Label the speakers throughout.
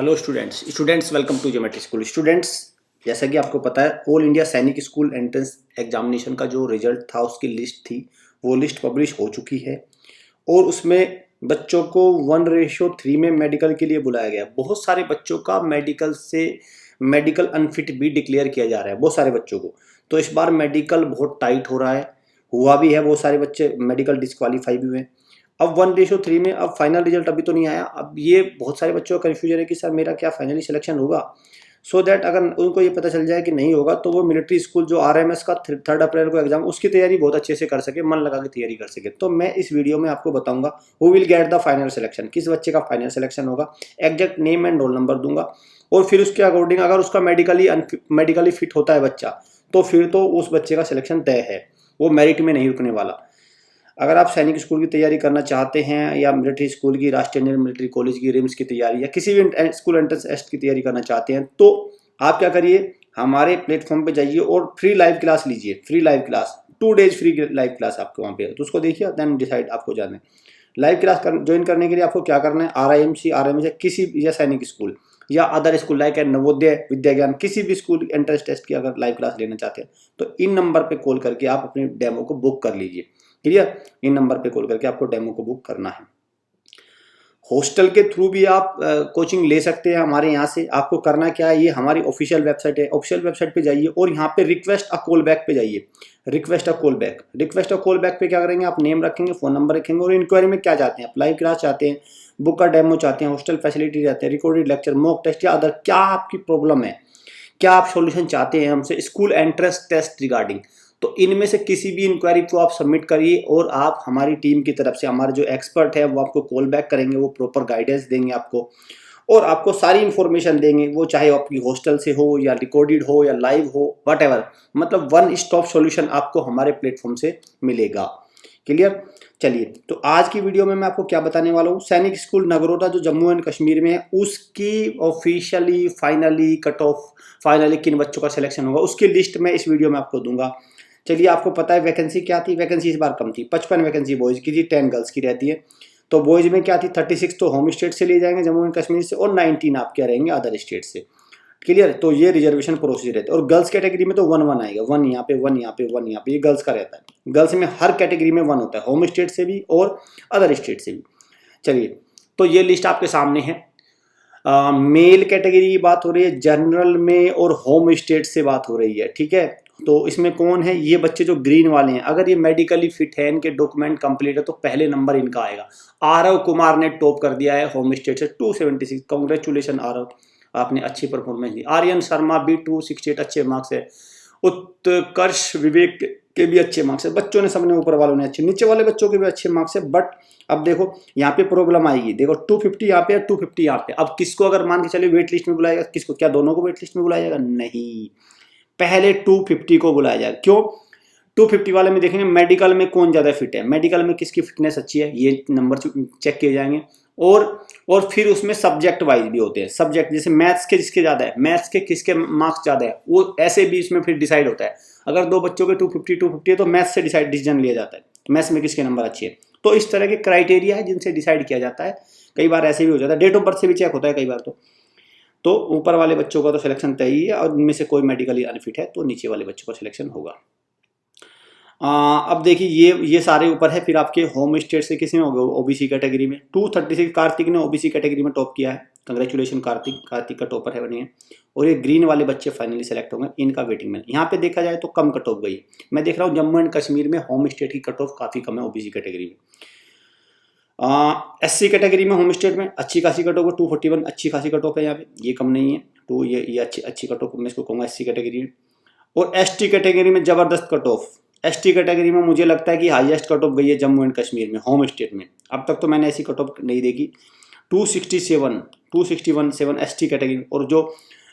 Speaker 1: Hello students welcome to geometry school. Students, जैसा कि आपको पता है all India Sainik school entrance examination का जो रिजल्ट था उसकी लिस्ट थी, वो लिस्ट पब्लिश हो चुकी है और उसमें बच्चों को 1:3 में मेडिकल के लिए बुलाया गया। बहुत सारे बच्चों का मेडिकल अनफिट भी डिक्लेयर किया जा रहा है, बहुत सारे बच्चों को। तो इस बार मेडिकल बहुत टाइट हो रहा है, हुआ भी है, बहुत सारे बच्चे मेडिकल डिस्क्वालीफाई भी हुए हैं। अब 1:3 में अब फाइनल रिजल्ट अभी तो नहीं आया। अब ये बहुत सारे बच्चों का कन्फ्यूजन है कि सर मेरा क्या फाइनली सिलेक्शन होगा। सो दैट अगर उनको ये पता चल जाए कि नहीं होगा तो वो मिलिट्री स्कूल जो RMS का 3 अप्रैल को एग्जाम, उसकी तैयारी बहुत अच्छे से कर सके, मन लगा के तैयारी कर सके। तो मैं इस वीडियो में आपको बताऊंगा who will get the final selection, किस बच्चे का फाइनल सिलेक्शन होगा, exact name and roll number दूंगा। और फिर उसके अकॉर्डिंग अगर उसका मेडिकली फिट होता है बच्चा, तो फिर तो उस बच्चे का सिलेक्शन तय है, वो मेरिट में नहीं रुकने वाला। अगर आप सैनिक स्कूल की तैयारी करना चाहते हैं या मिलिट्री स्कूल की, राष्ट्रीय इंडियन मिलिट्री कॉलेज की रिम्स की तैयारी या किसी भी स्कूल एंट्रेंस टेस्ट की तैयारी करना चाहते हैं, तो आप क्या करिए, हमारे प्लेटफॉर्म पे जाइए और फ्री लाइव क्लास लीजिए। Free live class 2 days free live class आपको वहाँ पे, तो उसको देखिए, देन डिसाइड आपको जाना है। लाइव क्लास ज्वाइन करने के लिए आपको क्या करना है, RIMC RMS या किसी या सैनिक स्कूल या अदर स्कूल लाइक नवोदय, विद्या ज्ञान, किसी भी स्कूल एंट्रेंस टेस्ट की अगर लाइव क्लास लेना चाहते हैं तो इन नंबर पे कॉल करके आप अपने डेमो को बुक कर लीजिए। क्लियर, इन नंबर पे कॉल करके आपको डेमो को बुक करना है। हॉस्टल के थ्रू भी आप कोचिंग ले सकते हैं हमारे यहाँ से। आपको करना क्या है, ये हमारी ऑफिशियल वेबसाइट है, ऑफिशियल वेबसाइट पे जाइए और यहाँ पे रिक्वेस्ट अ कॉल बैक पे जाइए। रिक्वेस्ट अ कॉल बैक पे क्या करेंगे, आप नेम रखेंगे, फोन नंबर रखेंगे और इंक्वायरी में क्या चाहते हैं, आप लाइव क्लास चाहते हैं, बुक का डेमो चाहते हैं, हॉस्टल फैसिलिटी चाहते हैं, रिकॉर्डेड लेक्चर, मॉक टेस्ट या अदर, क्या आपकी प्रॉब्लम है, क्या आप सॉल्यूशन चाहते हैं हमसे स्कूल एंट्रेंस टेस्ट रिगार्डिंग, तो इनमें से किसी भी इंक्वायरी को आप सबमिट करिए और आप हमारी टीम की तरफ से, हमारे जो एक्सपर्ट है वो आपको कॉल बैक करेंगे, वो प्रॉपर गाइडेंस देंगे आपको और आपको सारी इन्फॉर्मेशन देंगे, वो चाहे आपकी हॉस्टल से हो या रिकॉर्डेड हो या लाइव हो, वट मतलब वन स्टॉप सॉल्यूशन आपको हमारे प्लेटफॉर्म से मिलेगा। क्लियर। चलिए, तो आज की वीडियो में मैं आपको क्या बताने वाला हूँ, सैनिक स्कूल नगरोटा जो जम्मू एंड कश्मीर में है, उसकी officially finally cut off, finally किन बच्चों का सिलेक्शन होगा उसकी लिस्ट मैं इस वीडियो में आपको दूंगा। चलिए, आपको पता है वैकेंसी क्या थी, वैकेंसी इस बार कम थी, 55 वैकेंसी बॉयज की थी, 10 गर्ल्स की रहती है। तो बॉयज में क्या थी, 36 तो होम स्टेट से लिए जाएंगे जम्मू एंड कश्मीर से और 19 आप क्या रहेंगे अदर स्टेट से। क्लियर, तो ये रिजर्वेशन प्रोसीजर रहता है। और गर्ल्स कैटेगरी में तो 1-1 आएगा, 1 यहाँ पे, 1 यहाँ पे, 1 यहाँ पे, ये गर्ल्स का रहता है। गर्ल्स में हर कैटेगरी में 1 होता है, होम स्टेट से भी और अदर स्टेट से भी। चलिए, तो ये लिस्ट आपके सामने है। मेल कैटेगरी की बात हो रही है, जनरल में और होम स्टेट से बात हो रही है। ठीक है, तो इसमें कौन है, ये बच्चे जो ग्रीन वाले हैं, अगर ये मेडिकली फिट है, इनके डॉक्यूमेंट कंप्लीट है, तो पहले नंबर इनका आएगा। आरव कुमार ने टॉप कर दिया है होम स्टेट से, 276, कांग्रेचुलेशन आरव, आपने अच्छी परफॉर्मेंस दी। आर्यन शर्मा भी 268 अच्छे मार्क्स है। उत्कर्ष विवेक के भी अच्छे मार्क्स है। बच्चों ने सबने, ऊपर वालों ने अच्छे, नीचे वाले बच्चों के भी अच्छे मार्क्स है। बट अब देखो यहाँ पे प्रॉब्लम आएगी, देखो 250 यहाँ पे, 250 यहाँ पे। अब किसको अगर मान के चले वेट लिस्ट में बुलाएगा, किसको, क्या दोनों को वेट लिस्ट में बुलाया जाएगा, नहीं, पहले 250 को बुलाया जाएगा। क्यों, 250 वाले में देखेंगे मेडिकल में कौन ज्यादा फिट है, मेडिकल में किसकी फिटनेस अच्छी है, ये नंबर चेक किए जाएंगे। और फिर उसमें सब्जेक्ट वाइज भी होते हैं, सब्जेक्ट जैसे मैथ्स के जिसके ज्यादा है, मैथ्स के किसके मार्क्स ज्यादा है, वो ऐसे भी इसमें फिर डिसाइड होता है। अगर दो बच्चों के 250 है तो मैथ्स से डिसीजन लिया जाता है, मैथ्स में किसके नंबर अच्छे है। तो इस तरह के क्राइटेरिया है जिनसे डिसाइड किया जाता है। कई बार ऐसे भी हो जाता है, डेट ऑफ बर्थ से भी चेक होता है कई बार। तो ऊपर वाले बच्चों का तो सिलेक्शन तय ही है और उनमें से कोई मेडिकली अनफिट है तो नीचे वाले बच्चों का सिलेक्शन होगा। अब देखिए, ये सारे ऊपर है। फिर आपके होम स्टेट से किसी में हो गए, ओबीसी कैटेगरी में 236 कार्तिक ने ओबीसी कैटेगरी में टॉप किया है, कंग्रेचुलेशन कार्तिक का टॉपर है बनिए। और ये ग्रीन वाले बच्चे फाइनली सेलेक्ट होंगे, इनका वेटिंग में। यहाँ पे देखा जाए तो कम कट ऑफ गई है। मैं देख रहा हूँ जम्मू एंड कश्मीर में होम स्टेट की कट ऑफ काफी कम है ओबीसी कैटेगरी में। SC कैटेगरी में होम स्टेट में अच्छी खासी कट ऑफ है, 241 अच्छी खासी कट ऑफ है यहाँ पे, ये कम नहीं है। तो ये अच्छी कट ऑफ मैं इसको कहूँगा SC कैटेगरी में। और ST कैटेगरी में जबरदस्त कट ऑफ, ST कैटेगरी में मुझे लगता है कि हाईएस्ट कट ऑफ गई है जम्मू एंड कश्मीर में होम स्टेट में। अब तक तो मैंने ऐसी कट ऑफ नहीं देखी। 261 ST कैटेगरी। और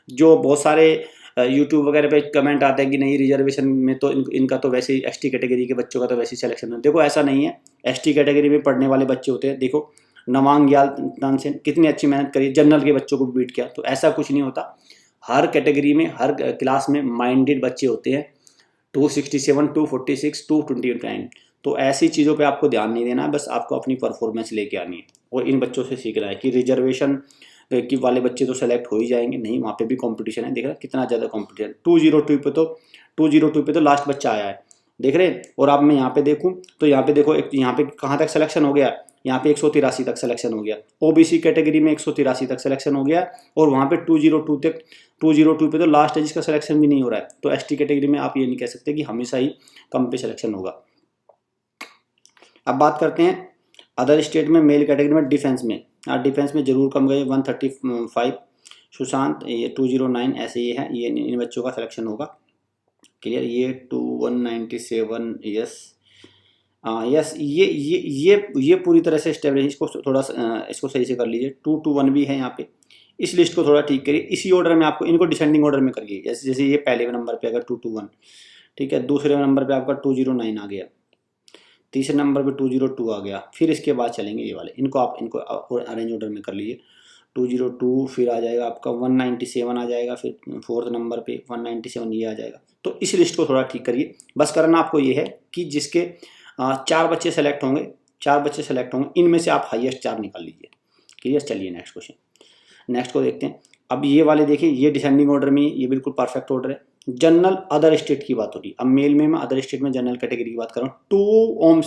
Speaker 1: जो बहुत सारे यूट्यूब वगैरह पे कमेंट आते हैं कि नहीं रिजर्वेशन में तो इनका तो वैसे ही ST कैटेगरी के बच्चों का तो वैसे ही सिलेक्शन है। देखो ऐसा नहीं है, ST कैटेगरी में पढ़ने वाले बच्चे होते हैं। देखो नवांग याल तानसेन कितनी अच्छी मेहनत करी, जनरल के बच्चों को बीट किया। तो ऐसा कुछ नहीं होता, हर कैटेगरी में हर क्लास में माइंडेड बच्चे होते हैं। 267, 246, 229, तो ऐसी चीज़ों पे आपको ध्यान नहीं देना है, बस आपको अपनी परफॉर्मेंस लेके आनी है और इन बच्चों से सीखना है कि रिजर्वेशन कि वाले बच्चे तो सेलेक्ट हो ही जाएंगे, नहीं, वहाँ पे भी कंपटीशन है। देख रहे हैं कितना ज़्यादा कंपटीशन। 202 पे तो लास्ट बच्चा आया है, देख रहे हैं। और अब मैं यहाँ पे देखूँ तो यहाँ पे देखो, एक यहाँ पे कहाँ तक सिलेक्शन हो गया, यहाँ पे 183 तक सिलेक्शन हो गया। ओबीसी कैटेगरी में 183 तक सिलेक्शन हो गया, और वहाँ पे 202 पे तो लास्ट है जिसका सिलेक्शन भी नहीं हो रहा है। तो एसटी कैटेगरी में आप ये नहीं कह सकते कि हमेशा ही कम पे सिलेक्शन होगा। अब बात करते हैं अदर स्टेट में मेल कैटेगरी में डिफेंस में। डिफेंस में जरूर कम गए 135, सुशांत ये 209, ऐसे ये है, ये इन बच्चों का सिलेक्शन होगा। क्लियर, ये 197, यस यस, ये पूरी तरह से स्टेबल है। इसको थोड़ा इसको सही से कर लीजिए। 221 भी है यहाँ पे, इस लिस्ट को थोड़ा ठीक करिए। इसी ऑर्डर में आपको इनको डिसेंडिंग ऑर्डर में करिए, जैसे ये पहले नंबर पे अगर 221, ठीक है, दूसरे नंबर पे आपका 209 आ गया, तीसरे नंबर पे 202 आ गया, फिर इसके बाद चलेंगे ये वाले, इनको अरेंज ऑर्डर में कर लीजिए। 202 फिर आ जाएगा आपका 197 आ जाएगा, फिर फोर्थ नंबर पे 197 ये आ जाएगा। तो इस लिस्ट को थोड़ा ठीक करिए। बस करना आपको ये है कि जिसके 4 बच्चे सेलेक्ट होंगे, इनमें से आप हाईएस्ट 4 निकाल लीजिए। क्लियर, चलिए नेक्स्ट क्वेश्चन, नेक्स्ट को देखते हैं। अब ये वाले देखिए, ये डिसेंडिंग ऑर्डर में, ये बिल्कुल परफेक्ट ऑर्डर है। जनरल अदर स्टेट की बात हो रही है। अब मेल में मैं अदर स्टेट में जनरल कैटेगरी की बात कर रहा हूँ। 2 ओम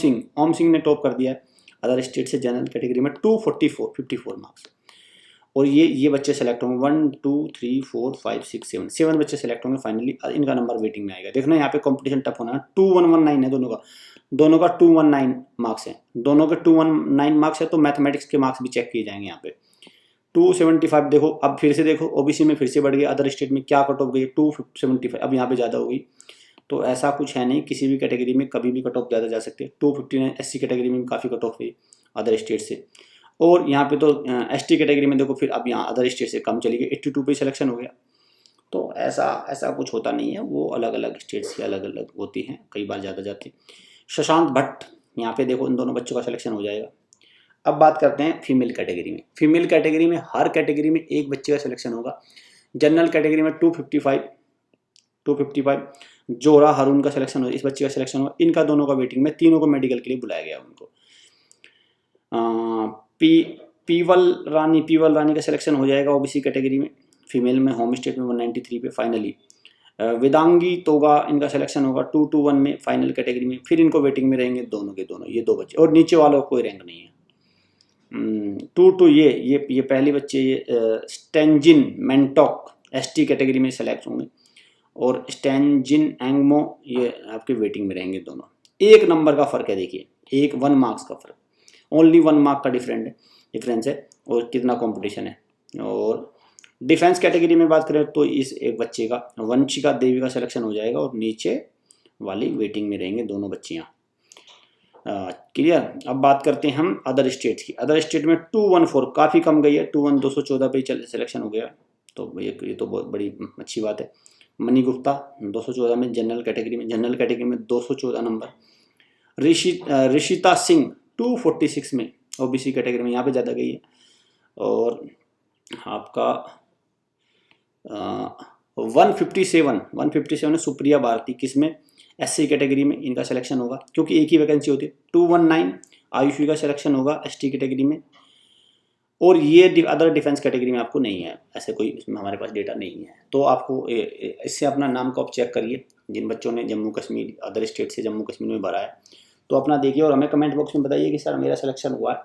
Speaker 1: सिंह ने टॉप कर दिया है अदर स्टेट से जनरल कैटेगरी में, 254 मार्क्स। और ये बच्चे सेलेक्ट होंगे 1 2 3 4 5 6 7 बच्चे सेलेक्ट होंगे फाइनली, इनका नंबर वेटिंग में आएगा। देखना यहाँ पे कंपटीशन टफ होना है। 2119 है दोनों का 219 मार्क्स है, दोनों के 219 मार्क्स है, तो मैथमेटिक्स के मार्क्स भी चेक किए जाएंगे यहाँ पे। 275 देखो, अब फिर से देखो ओबीसी में फिर से बढ़ गया, अदर स्टेट में क्या कट ऑफ गई 275, अब यहाँ पे ज़्यादा हो गई। तो ऐसा कुछ है नहीं, किसी भी कैटेगरी में कभी भी कट ऑफ ज़्यादा जा सकते हैं। 259 एससी कैटेगरी में काफ़ी कट ऑफ हुई अदर स्टेट से। और यहाँ पे तो एसटी कैटेगरी में देखो, फिर अब यहाँ अदर स्टेट से कम चली गई, 82 पे सिलेक्शन हो गया। तो ऐसा कुछ होता नहीं है, वो अलग अलग स्टेट्स की अलग अलग होती हैं, कई बार ज़्यादा जाती। शशांक भट्ट, यहाँ पे देखो इन दोनों बच्चों का सिलेक्शन हो जाएगा। अब बात करते हैं फीमेल कैटेगरी में। फीमेल कैटेगरी में हर कैटेगरी में एक बच्चे का सिलेक्शन होगा। जनरल कैटेगरी में 255 जोरा हारून का सिलेक्शन होगा, इस बच्चे का सिलेक्शन होगा। इनका दोनों का वेटिंग में, तीनों को मेडिकल के लिए बुलाया गया उनको। पीवल रानी का सिलेक्शन हो जाएगा ओबीसी कैटेगरी में, फीमेल में, होम स्टेट में 193 पे फाइनली। वेदांगी तोगा, इनका सिलेक्शन होगा 221 में फाइनल कैटेगरी में। फिर इनको वेटिंग में रहेंगे दोनों के दोनों, ये 2 बच्चे, और नीचे वालों को कोई रैंक नहीं है। 2 ये पहले बच्चे, ये स्टेंजिन मेंटोक एसटी कैटेगरी में सेलेक्ट होंगे, और स्टेंजिन एंगमो ये आपके वेटिंग में रहेंगे दोनों। 1 नंबर का फर्क है, देखिए 1 मार्क्स का फर्क, ओनली 1 मार्क का डिफरेंस है, और कितना कंपटीशन है। और डिफेंस कैटेगरी में बात करें तो इस एक बच्चे का, वंशिका देवी का सिलेक्शन हो जाएगा, और नीचे वाली वेटिंग में रहेंगे दोनों बच्चियाँ। क्लियर। अब बात करते हैं हम अदर स्टेट की। अदर स्टेट में 214 काफ़ी कम गई है, 214 पे सिलेक्शन हो गया, तो ये तो बहुत बड़ी अच्छी बात है। मनी गुप्ता 214 में जनरल कैटेगरी में 214 नंबर। ऋषिता सिंह 246 में ओबीसी कैटेगरी में, यहाँ पे ज़्यादा गई है। और आपका 157 है सुप्रिया भारती, किसमें, एससी कैटेगरी में इनका सिलेक्शन होगा, क्योंकि एक ही वैकेंसी होती है। 219 आयुषी का सिलेक्शन होगा एसटी कैटेगरी में। और ये अदर डिफेंस कैटेगरी में आपको नहीं है, ऐसे कोई इसमें हमारे पास डेटा नहीं है। तो आपको इससे अपना नाम को आप चेक करिए, जिन बच्चों ने जम्मू कश्मीर अदर स्टेट से जम्मू कश्मीर में भरा है, तो अपना देखिए और हमें कमेंट बॉक्स में बताइए कि सर मेरा सिलेक्शन हुआ है।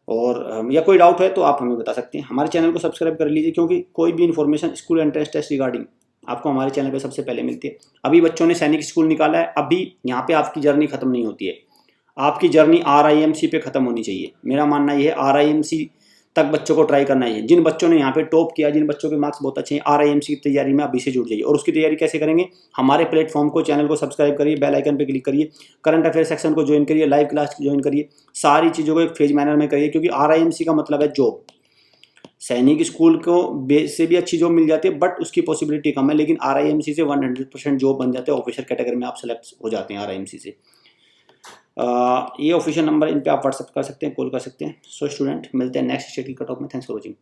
Speaker 1: और या कोई डाउट है तो आप हमें बता सकते हैं। हमारे चैनल को सब्सक्राइब कर लीजिए, क्योंकि कोई भी information school entrance test regarding आपको हमारे चैनल पे सबसे पहले मिलती है। अभी बच्चों ने सैनिक स्कूल निकाला है, अभी यहाँ पे आपकी जर्नी खत्म नहीं होती है, आपकी जर्नी RIMC पे खत्म होनी चाहिए। मेरा मानना ये है RIMC तक बच्चों को ट्राई करना है। जिन बच्चों ने यहाँ पे टॉप किया, जिन बच्चों के मार्क्स बहुत अच्छे हैं, RIMC की तैयारी में अभी से जुड़ जाइए। और उसकी तैयारी कैसे करेंगे, हमारे प्लेटफॉर्म को, चैनल को सब्सक्राइब करिए, बेल आइकन पे क्लिक करिए, करंट अफेयर सेक्शन को ज्वाइन करिए, लाइव क्लास ज्वाइन करिए, सारी चीज़ों को एक फेज मैनर में करिए, क्योंकि RIMC का मतलब है जॉब। सैनिक स्कूल को बेस से भी अच्छी जॉब मिल जाती है, बट उसकी पॉसिबिलिटी कम है, लेकिन RIMC से 100% जॉब बन जाते हैं। ऑफिसर कैटेगरी में आप सेलेक्ट हो जाते हैं RIMC से। ये ऑफिशियल नंबर, इन पे आप व्हाट्सएप कर सकते हैं, कॉल कर सकते हैं। सो स्टूडेंट, मिलते हैं नेक्स्ट स्टेट की कट ऑफ में। Thanks for watching.